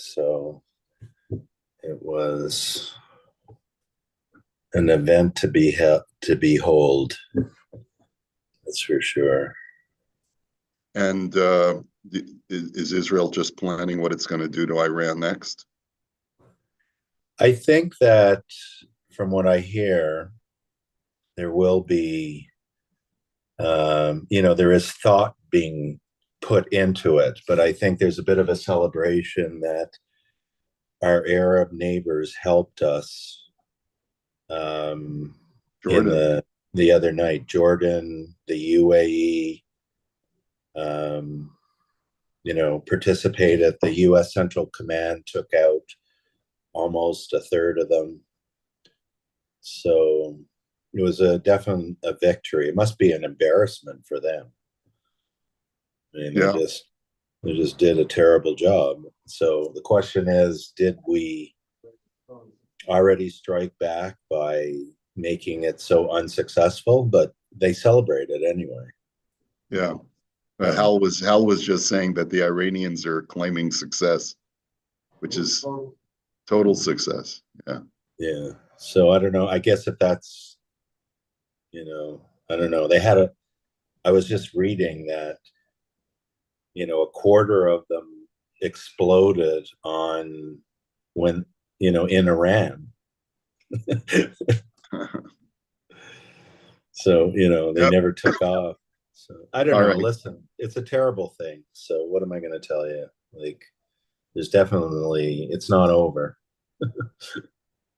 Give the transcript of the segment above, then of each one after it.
So it was an event to behold. That's for sure. And is Israel just planning what it's going to do to Iran next? I think that from what I hear, there will be, there is thought being put into it, but I think there's a bit of a celebration that our Arab neighbors helped us in Jordan. the other night. Jordan, the UAE, um, participated. The U.S. Central Command took out almost a third of them. So it was a definite a victory. It must be an embarrassment for them. I mean, Yeah. they just did a terrible job. So the question is, did we already strike back by making it so unsuccessful? But they celebrated anyway. Yeah. Um, Hal was just saying that the Iranians are claiming success, which is total success. Yeah. yeah. So I don't know. I guess if that's, I don't know. They had a. I was just reading that, a quarter of them exploded on when, in Iran. So, they Yep. never took off. So I don't All know. right. Listen, it's a terrible thing. So what am I going to tell you? Like, there's definitely, it's not over.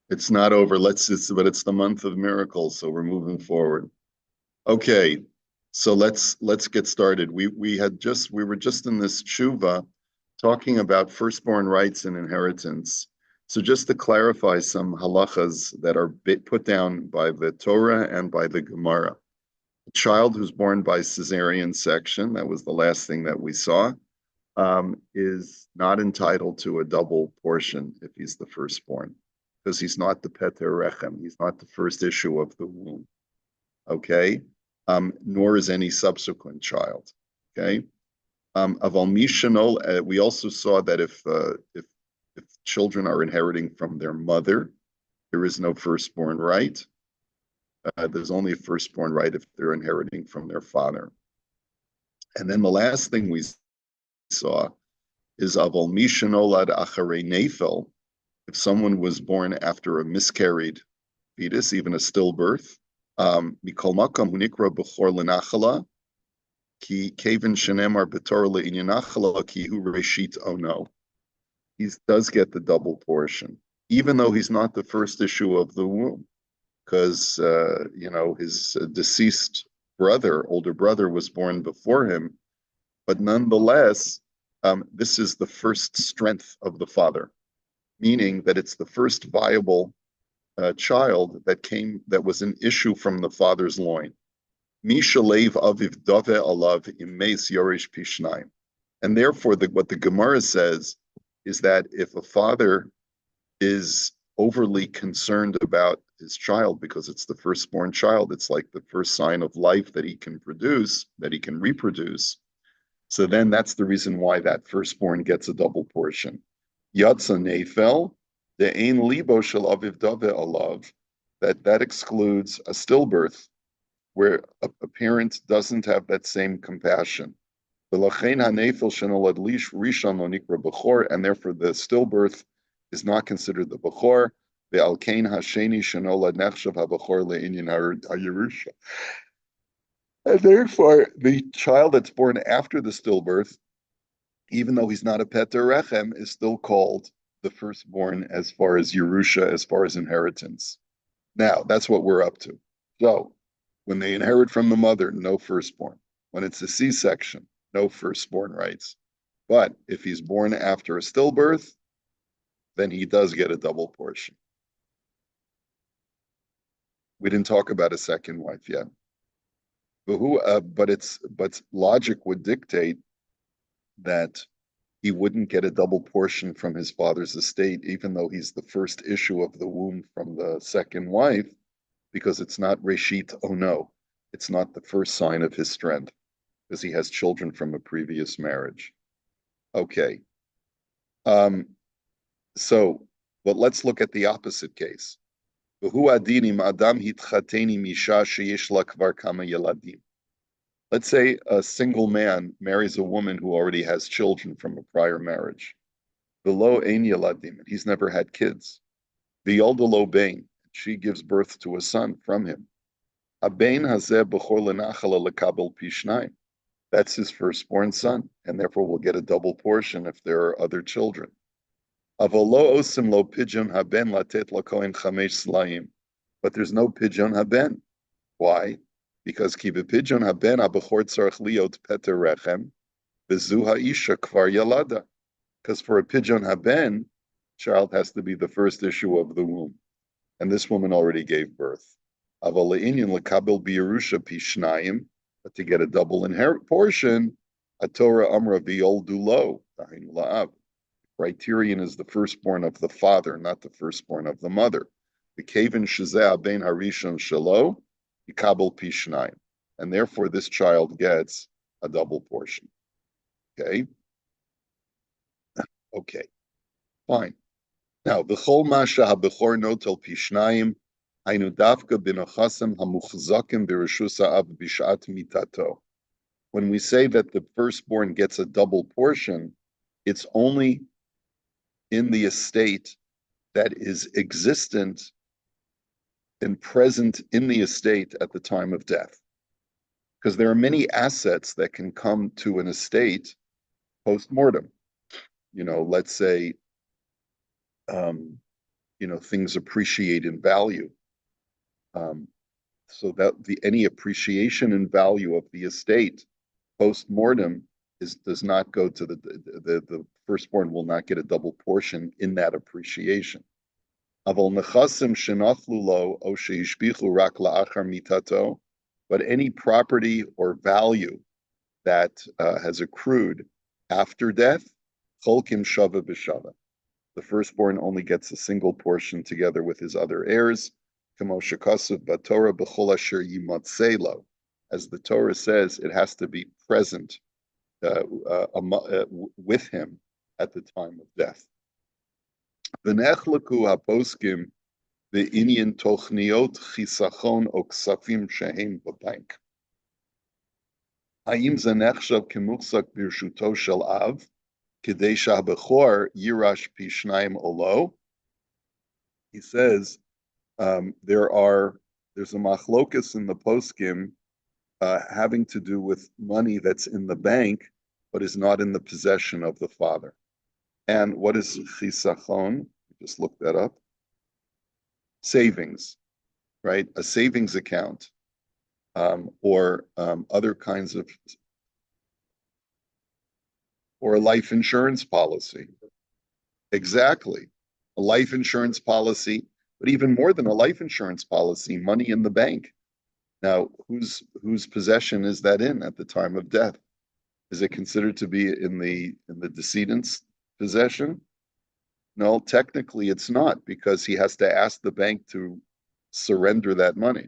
It's not over. But it's the month of miracles, so we're moving forward. Okay, so let's get started. We were just in this tshuva talking about firstborn rights and inheritance. So just to clarify some halachas that are put down by the Torah and by the Gemara. A child who's born by cesarean section, that was the last thing that we saw, is not entitled to a double portion if he's the firstborn, because he's not the Peter Rechem, he's not the first issue of the womb. Okay, nor is any subsequent child. Okay, Aval Mishanol. We also saw that if children are inheriting from their mother, there is no firstborn right. There's only a firstborn right if they're inheriting from their father. And then the last thing we saw is Aval Mishanolad Acharei Nefel. If someone was born after a miscarried fetus, even a stillbirth, Mikol Makam Hunikra Bechor Lenachala, Ki Kevin Shenemar Betor Le'inyanachala Ki Hu Reshit Ono. He does get the double portion, even though he's not the first issue of the womb, because his deceased brother, older brother, was born before him. But nonetheless, this is the first strength of the father, meaning that it's the first viable child that was an issue from the father's loin. Mishalev aviv dove alav imes yorish pishnaim. And therefore, what the Gemara says is that if a father is overly concerned about his child because it's the firstborn child, it's like the first sign of life that he can produce, that he can reproduce. So then that's the reason why that firstborn gets a double portion. Yatsa nefel, the ein libo shel aviv dove alav, that excludes a stillbirth where a parent doesn't have that same compassion. And therefore the stillbirth is not considered the Bechor. And therefore, the child that's born after the stillbirth, even though he's not a Peter Rechem, is still called the firstborn as far as Yerusha, as far as inheritance. Now, that's what we're up to. So, when they inherit from the mother, no firstborn. When it's a C-section, no firstborn rights. But if he's born after a stillbirth, then he does get a double portion. We didn't talk about a second wife yet. But logic would dictate that he wouldn't get a double portion from his father's estate, even though he's the first issue of the womb from the second wife, because it's not Reshit Ono. It's not the first sign of his strength, because he has children from a previous marriage. Okay. So, but let's look at the opposite case. Let's say a single man marries a woman who already has children from a prior marriage. Below ein yeladim, he's never had kids. V'yoldalo bain, she gives birth to a son from him. Abain hazeh b'chor lenachala lekabel pishnayim. That's his firstborn son, and therefore will get a double portion if there are other children. Avolo osim lo pidyon haben latet lakohen chamesh slayim. But there's no pidyon haben. Why? Because ki b'pidyon haben abechor tzarech liot peter rechem, v'zu ha'isha kvar yalada. Because for a pidyon haben, child has to be the first issue of the womb. And this woman already gave birth. Aval le'inyan lekabel b'yerusha pishnayim, but to get a double inherit portion, a Torah amra v'yoldu lo, dahin la'av. Criterion is the firstborn of the father, not the firstborn of the mother. The kaven shezeh ben harishon shelo, yikabel pishnayim. And therefore this child gets a double portion. Okay? Okay, fine. Now, b'chol masha ha'bechor notel pishnayim, haynu davka b'nochasem hamuchzakim b'reshus ha'av b'shat mitato. When we say that the firstborn gets a double portion, it's only in the estate that is existent and present in the estate at the time of death. Because there are many assets that can come to an estate post-mortem. Let's say, things appreciate in value. So that any appreciation in value of the estate post-mortem does not go to the firstborn will not get a double portion in that appreciation. But any property or value that has accrued after death, cholkim shava b'shava. The firstborn only gets a single portion together with his other heirs. As the Torah says, it has to be present with him at the time of death. V'nechlaku haposkim v'inyan tochniot chisachon o ksafim shehem b'bank. Hayim ze nechshav kemuchzak b'rshuto shel av k'dei sha'bechor yirash pishnayim olo. He says there's a machlokus in the poskim having to do with money that's in the bank but is not in the possession of the father. And what is chisachon? Just look that up. Savings, right? A savings account, or other kinds of, or a life insurance policy. Exactly, a life insurance policy, but even more than a life insurance policy, money in the bank. Now, whose possession is that in at the time of death? Is it considered to be in the decedent's possession? No, technically it's not, because he has to ask the bank to surrender that money.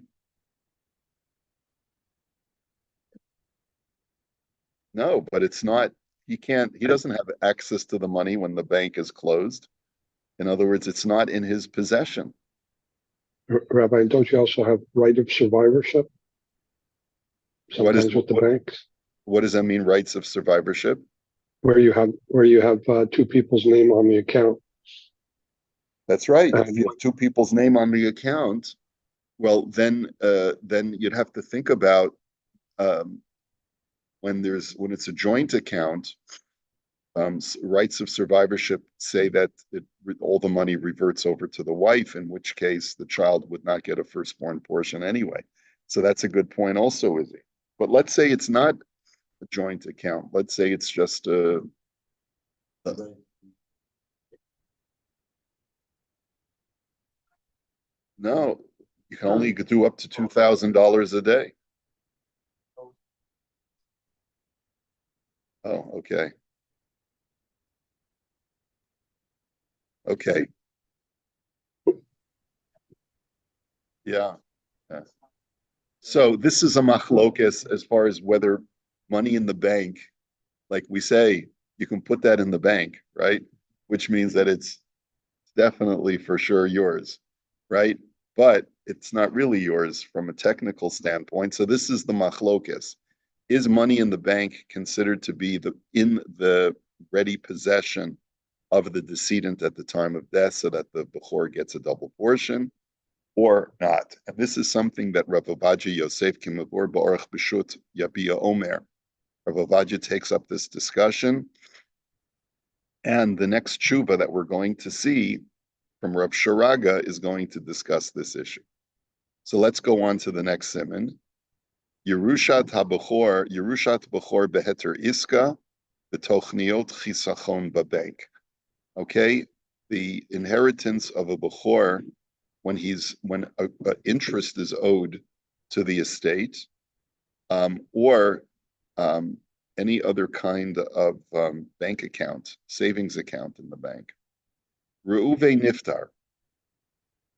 No, but it's not, he doesn't have access to the money when the bank is closed. In other words, it's not in his possession. Rabbi, don't you also have right of survivorship? Sometimes with the banks. What does that mean, rights of survivorship? Where you have two people's name on the account. That's right. If you have two people's name on the account, well, then you'd have to think about when it's a joint account. Rights of survivorship say that all the money reverts over to the wife, in which case the child would not get a firstborn portion anyway. So that's a good point also, Izzy. But let's say it's not a joint account. Let's say it's just no, you can only do up to $2,000 a day. Oh, okay. Okay. Yeah. So this is a machlokes as far as whether money in the bank, like we say, you can put that in the bank, right? Which means that it's definitely for sure yours, right? But it's not really yours from a technical standpoint. So this is the machlokes. Is money in the bank considered to be in the ready possession of the decedent at the time of death so that the Bechor gets a double portion or not? And this is something that Rav Ovadia Yosef Kimavur Ba'orach B'shut Yabia Omer. Rav Ovadia takes up this discussion. And the next tshuva that we're going to see from Rav Sharaga is going to discuss this issue. So let's go on to the next siman. Yerushat Bechor Beheter Iska B'tochniot Chisachon Babank. Okay, the inheritance of a Bechor when interest is owed to the estate, or any other kind of bank account, savings account in the bank. Reuven Niftar.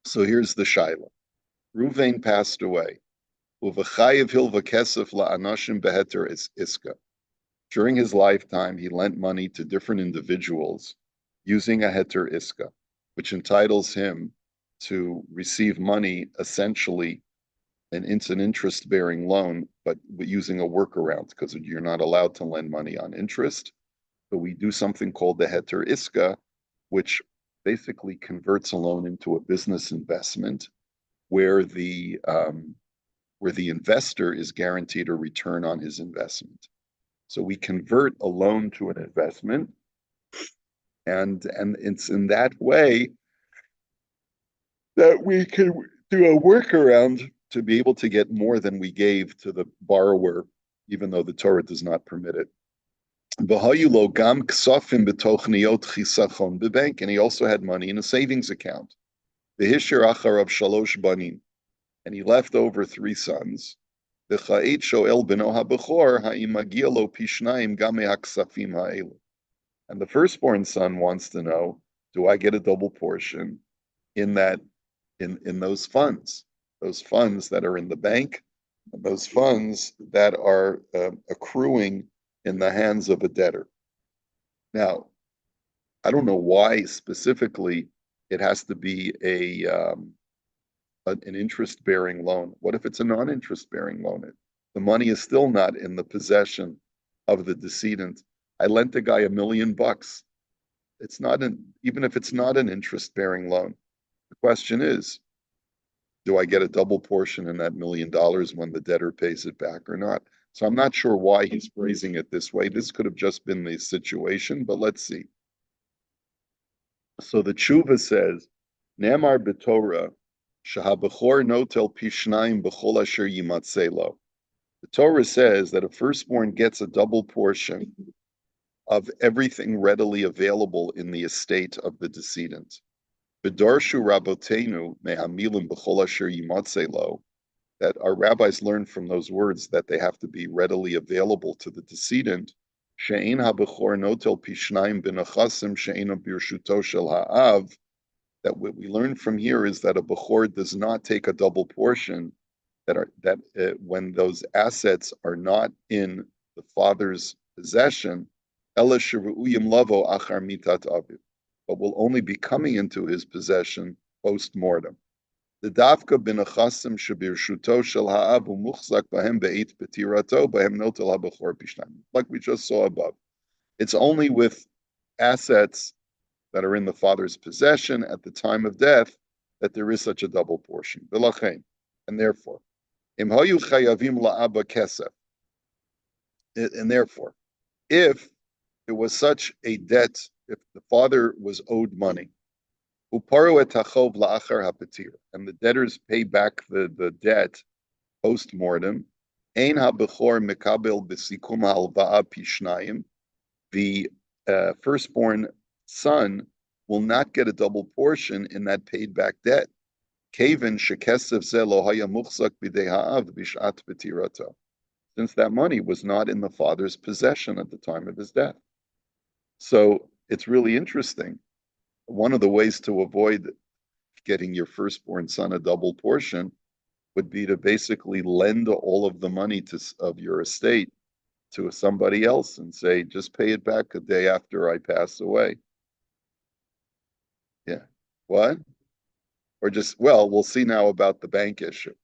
So here's the shaila. Reuven passed away. Uvachayev hilva kesef la'anashim beheter iska. During his lifetime, he lent money to different individuals using a heter iska, which entitles him to receive money essentially, and it's an interest-bearing loan, but using a workaround because you're not allowed to lend money on interest. So we do something called the heter iska, which basically converts a loan into a business investment where the investor is guaranteed a return on his investment. So we convert a loan to an investment, and it's in that way that we can do a workaround to be able to get more than we gave to the borrower, even though the Torah does not permit it. And he also had money in a savings account. And he left over 3 sons. And the firstborn son wants to know, do I get a double portion in those funds that are in the bank, and those funds that are accruing in the hands of a debtor? Now, I don't know why specifically it has to be an interest-bearing loan. What if it's a non-interest-bearing loan? The money is still not in the possession of the decedent. I lent a guy $1 million. It's not even if it's not an interest-bearing loan. The question is, do I get a double portion in that $1 million when the debtor pays it back or not? So I'm not sure why he's phrasing it this way. This could have just been the situation, but let's see. So the tshuva says, Nemar b'Torah, shahabechor notel pishnayim b'chol asher yimatzelo. The Torah says that a firstborn gets a double portion of everything readily available in the estate of the decedent. B'darshu rabotenu mehamilim b'chol asher yimatzelo. That our rabbis learned from those words that they have to be readily available to the decedent. She'ein habechor notel pishnayim b'nechasim she'ein birshuto shel ha'av. That what we learn from here is that a bechor does not take a double portion when those assets are not in the father's possession, ela sheru'uyim lavo achar mitat aviv, but will only be coming into his possession post-mortem. The dafka b'nechasim shebirshuto shel ha'av u'muchzak b'hem be'eit b'tirato b'hem notel ha'bechor pishnayim. Like we just saw above, it's only with assets that are in the father's possession at the time of death that there is such a double portion. And therefore, and therefore, if it was such a debt, if the father was owed money, and the debtors pay back the debt post-mortem, the firstborn son will not get a double portion in that paid back debt. Since that money was not in the father's possession at the time of his death. So it's really interesting. One of the ways to avoid getting your firstborn son a double portion would be to basically lend all of the money of your estate to somebody else and say, just pay it back a day after I pass away. Yeah. What? Or just, well, we'll see now about the bank issue.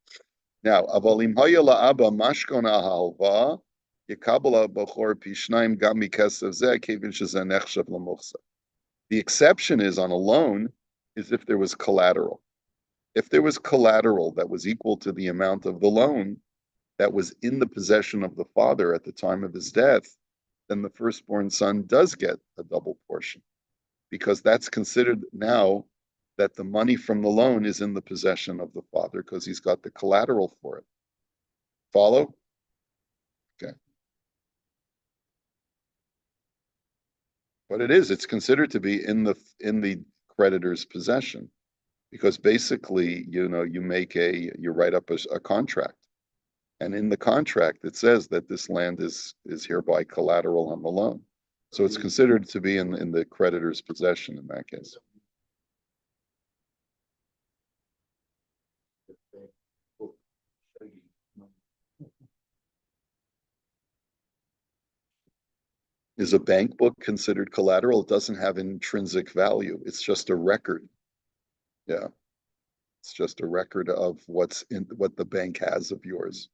Now, avolim haya la'aba mashkona halva yekabel b'chor pishnaim gam mikesav zeh kevin shezeh nechshav l'muchsa. The exception is on a loan is if there was collateral. If there was collateral that was equal to the amount of the loan that was in the possession of the father at the time of his death, then the firstborn son does get a double portion, because that's considered now that the money from the loan is in the possession of the father because he's got the collateral for it. Follow? Okay. But it's considered to be in the creditor's possession, because basically, you write up a contract. And in the contract, it says that this land is hereby collateral on the loan. So it's considered to be in the creditor's possession in that case. Is a bank book considered collateral? It doesn't have intrinsic value. It's just a record. Yeah. It's just a record of what the bank has of yours.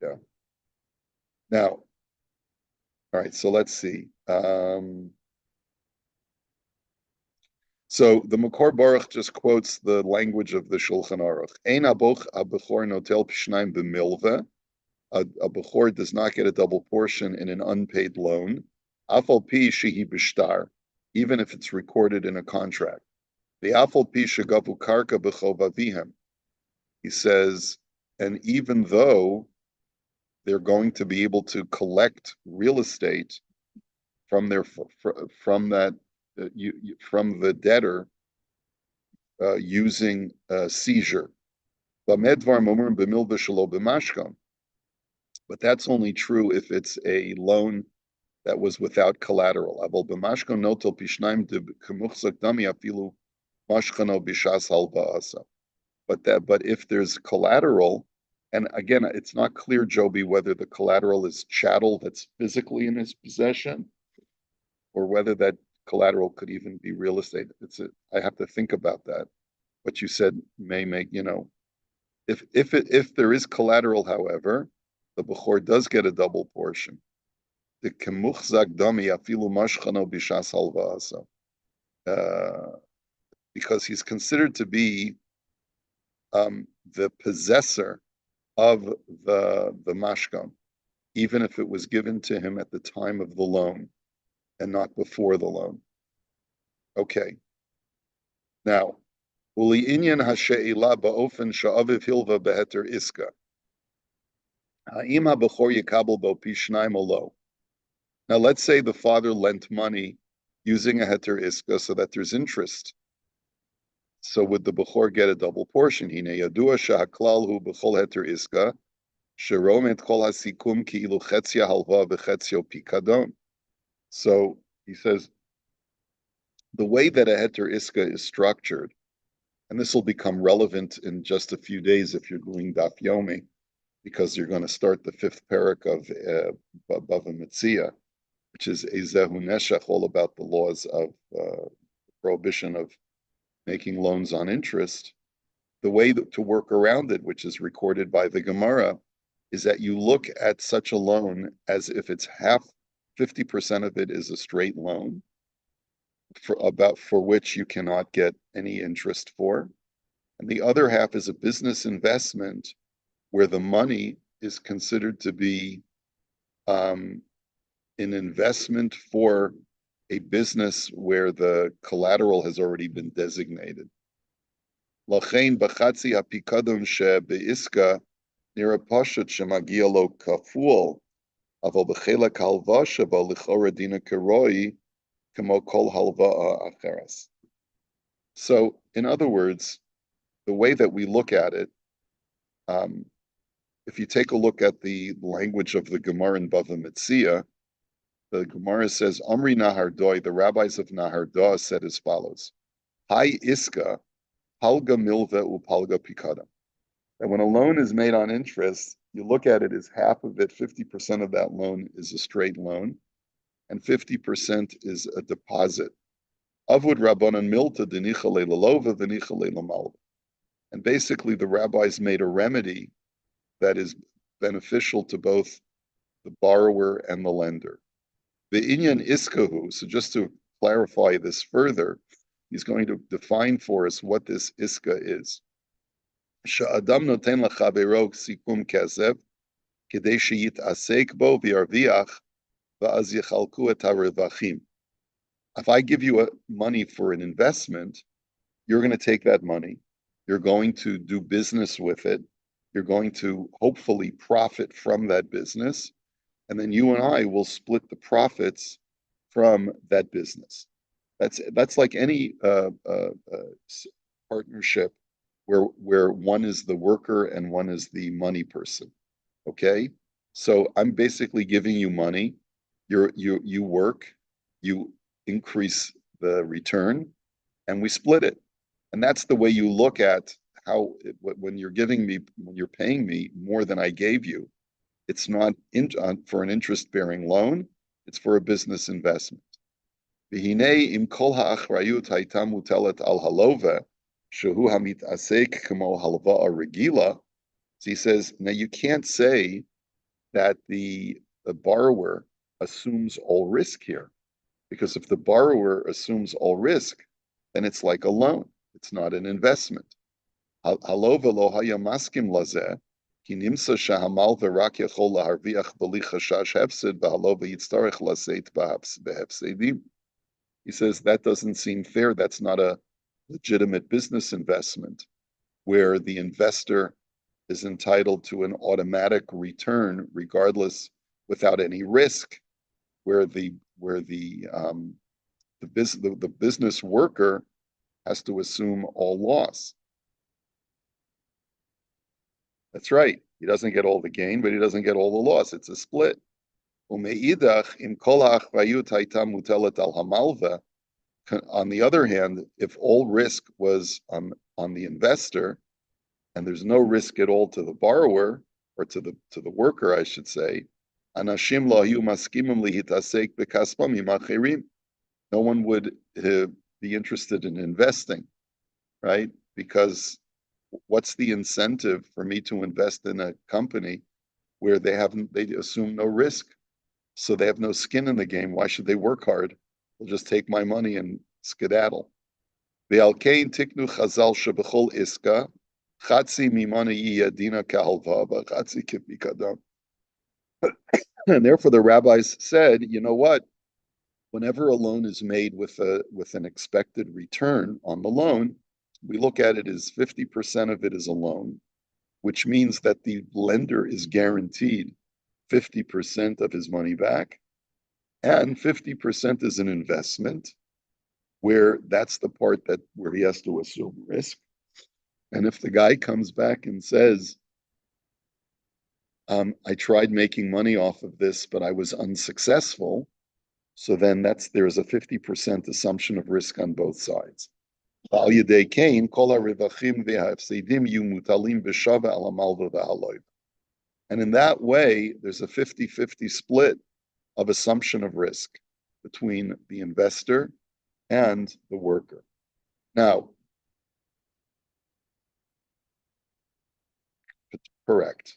Yeah. Now, all right, so let's see. So the Makor Baruch just quotes the language of the Shulchan Aruch. Ein aboch abechor notel pishnaim b'milva. A bechor does not get a double portion in an unpaid loan. Afal pi shehi b'shtar, even if it's recorded in a contract. The afal pi shegavu karka b'chov avihem. He says, and even though they're going to be able to collect real estate from the debtor using seizure. But that's only true if it's a loan that was without collateral. But if there's collateral, and again, it's not clear, Joby, whether the collateral is chattel that's physically in his possession, or whether that collateral could even be real estate. I have to think about that. What you said may make, if there is collateral, however, the Bechor does get a double portion. The kemuchzak dami afilu mashchano bishas halva'asa, because he's considered to be the possessor of the mashkan, even if it was given to him at the time of the loan and not before the loan. Okay. Now, uli inyan hashe'ila ba'ofen sha'aviv hilva beheter iska. Ha'im ha'bechor yekabel bo pi shnayim o lo. Now, let's say the father lent money using a heter iska so that there's interest. So would the bechor get a double portion? Hine yadua sha'haklal hu b'chol heter iska sherom et kol hasikum ki'ilu chetzia halva v'chetzio pikadon. So he says, the way that a heter iska is structured, and this will become relevant in just a few days if you're doing Daf Yomi, because you're going to start the 5th parak of Bava Metzia, which is Ezehu Neshech, all about the laws of prohibition of making loans on interest. The way to work around it, which is recorded by the Gemara, is that you look at such a loan as if it's 50% of it is a straight loan, for which you cannot get any interest for, and the other half is a business investment where the money is considered to be an investment for a business where the collateral has already been designated. Lachein b'chatzi hapikadon shebe'iska nira pashat shemagia lo kaful, aval b'chelak halva sheba lichora dina keroi kamo kol halva acheres. So, in other words, the way that we look at it, if you take a look at the language of the Gemara in Bava Metzia, the Gemara says, Omri Nahardoi, the rabbis of Nahardoi said as follows, Hai Iska, Palga Milva Upalga Pikada. And when a loan is made on interest, you look at it as half of it, 50% of that loan is a straight loan, and 50% is a deposit Avud Rabbanan Milta Denichale Lalova Venichale Lamalva. And basically, the rabbis made a remedy that is beneficial to both the borrower and the lender. The Inyan Iskahu, so just to clarify this further, he's going to define for us what this Iska is. Sha'adam noten lachavero sikum kezev, kedei sheyit'asek bo v'yarviach, va'az yechalku et harevachim. If I give you money for an investment, you're going to take that money. You're going to do business with it. You're going to hopefully profit from that business. And then you and I will split the profits from that business. That's like any partnership where one is the worker and one is the money person. Okay? So I'm basically giving you money. You work, you increase the return, and we split it. And that's the way you look at how when you're paying me more than I gave you, it's not for an interest-bearing loan, it's for a business investment. Im kol ha'achrayut hayta mutelet al halova, shehu hamit'asek kamo halva regila. So he says, now you can't say that the borrower assumes all risk here, because if the borrower assumes all risk, then it's like a loan. It's not an investment. Halova lo haya maskim lazeh, ki nimsa shahamal v'rak yachol laharviach b'li chashash hefsid v'halova yitztarech laseit behefsedim. He says that doesn't seem fair. That's not a legitimate business investment where the investor is entitled to an automatic return regardless, without any risk, where the business worker has to assume all loss. That's right. He doesn't get all the gain, but he doesn't get all the loss. It's a split. On the other hand, if all risk was on the investor, and there's no risk at all to the borrower or to the worker, I should say, no one would be interested in investing, right? Because what's the incentive for me to invest in a company where they assume no risk? So they have no skin in the game. Why should they work hard? They'll just take my money and skedaddle. And therefore the rabbis said, you know what? Whenever a loan is made with an expected return on the loan, we look at it as 50% of it is a loan, which means that the lender is guaranteed 50% of his money back, and 50% is an investment, where that's the part where he has to assume risk. And if the guy comes back and says, I tried making money off of this, but I was unsuccessful, so then there's a 50% assumption of risk on both sides. And in that way, there's a 50-50 split of assumption of risk between the investor and the worker. Now, correct.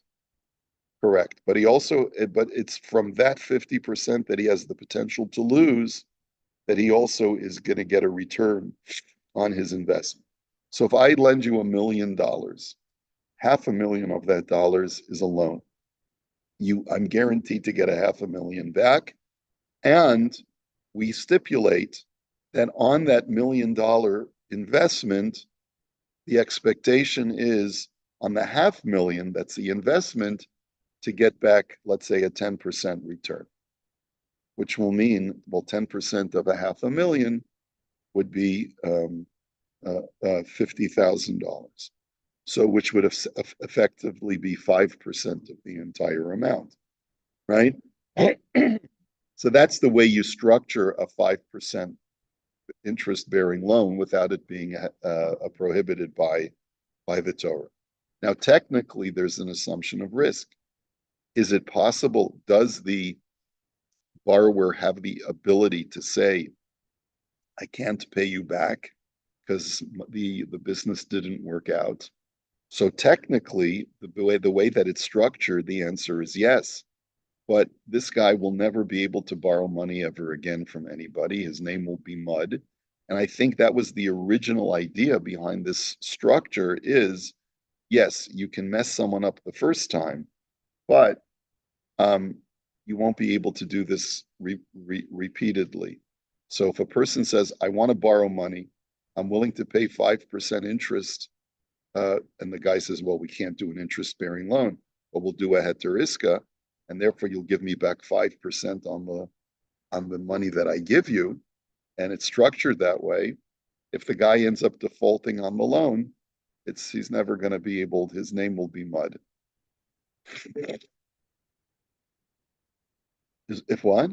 But it's from that 50% that he has the potential to lose that he also is going to get a return on his investment. So if I lend you $1 million, $500,000 of that dollars is a loan. I'm guaranteed to get $500,000 back, and we stipulate that on that $1 million investment, the expectation is on the $500,000, that's the investment, to get back, let's say, a 10% return, which will mean, 10% of $500,000 would be $50,000. So which would effectively be 5% of the entire amount, right? So that's the way you structure a 5% interest-bearing loan without it being prohibited by the Torah. Now, technically, there's an assumption of risk. Is it possible? Does the borrower have the ability to say, I can't pay you back because the business didn't work out. So technically, the way that it's structured, the answer is yes. But this guy will never be able to borrow money ever again from anybody. His name will be mud. And I think that was the original idea behind this structure is, yes, you can mess someone up the first time, but you won't be able to do this repeatedly. So if a person says, I want to borrow money, I'm willing to pay 5% interest, and the guy says, well, we can't do an interest-bearing loan, but we'll do a heter, and therefore you'll give me back 5% on the money that I give you, and it's structured that way. If the guy ends up defaulting on the loan, he's never going to be able. His name will be mud. If what?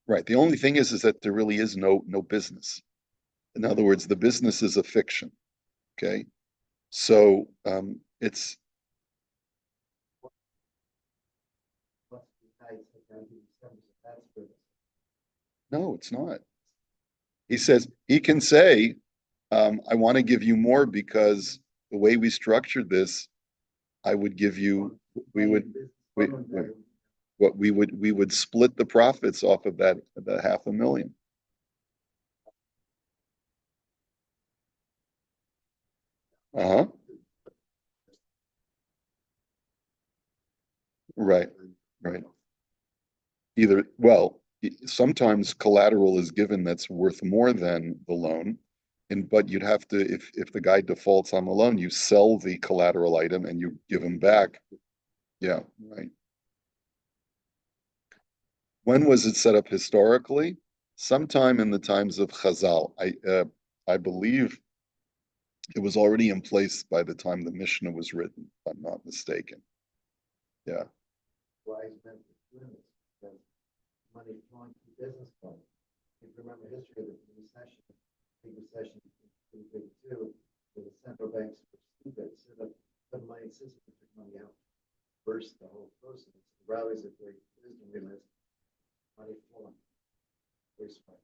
Right. The only thing is that there really is no business. In other words, the business is a fiction. Okay. So it's no, it's not. He says he can say, I want to give you more because the way we structured this, I would give you, we, what we would split the profits off of that $500,000. Uh-huh. Right. Right. Either, well, sometimes collateral is given that's worth more than the loan. And but you'd have to, if the guy defaults on the loan, you sell the collateral item and you give him back. Yeah, right. When was it set up historically? Sometime in the times of Chazal. I believe it was already in place by the time the Mishnah was written, if I'm not mistaken. Yeah. Wise men for doing this because money flowing through business funds. If you remember history of the recession, big recession in 1932, where the central banks were stupid, so the money system took money out, burst the whole process. The rallies of great wisdom realized money flowing. Very smart.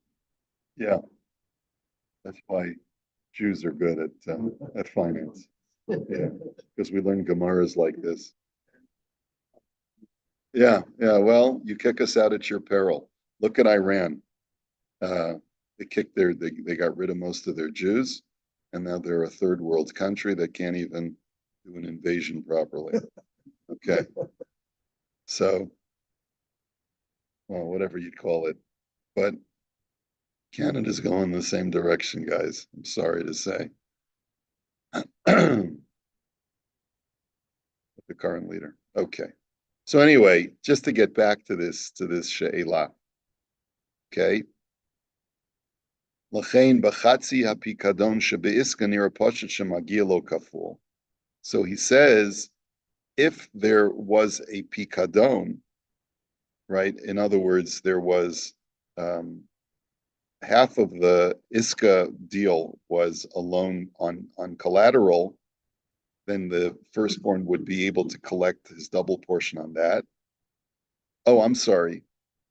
Yeah. That's why Jews are good at finance. Yeah, because we learn Gemaras like this. Yeah, yeah. Well, you kick us out at your peril. Look at Iran. They got rid of most of their Jews, and now they're a third world country that can't even do an invasion properly. Okay, so well, whatever you'd call it, but Canada's going the same direction, guys. I'm sorry to say. The current leader. Okay. So anyway, just to get back to this she'ela. Okay. L'chein b'chatzi hapikadon shebe'iska nira poshet shemagia lo kaful. So he says, if there was a pikadon, right? In other words, there was half of the iska deal was a loan on collateral, then the firstborn would be able to collect his double portion on that. Oh, I'm sorry.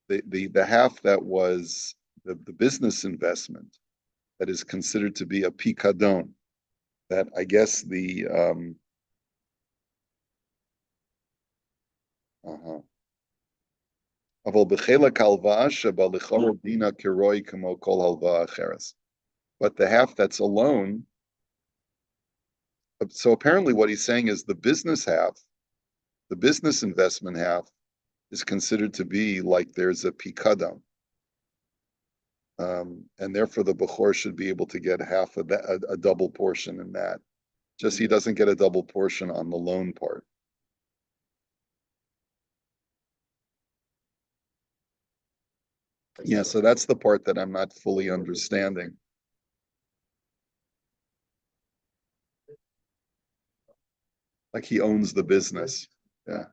The half that was the business investment that is considered to be a pikadon, that I guess the but the half that's a loan, so apparently what he's saying is the business half, the business investment half, is considered to be like there's a pikadon. And therefore the Bechor should be able to get half of that, a double portion in that. Just he doesn't get a double portion on the loan part. Yeah, so that's the part that I'm not fully understanding. Like he owns the business. Yeah.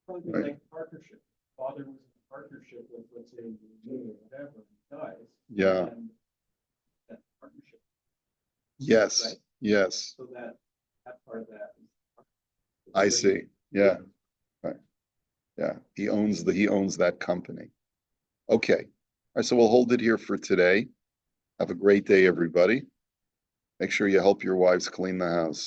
Right. Like partnership. Father was in a partnership with, let's say, or whatever, he dies. Yeah. That partnership. Yes. Right? Yes. So that part of that. I see. Yeah. Right. Yeah. He owns that company. Okay, all right, so we'll hold it here for today. Have a great day, everybody. Make sure you help your wives clean the house.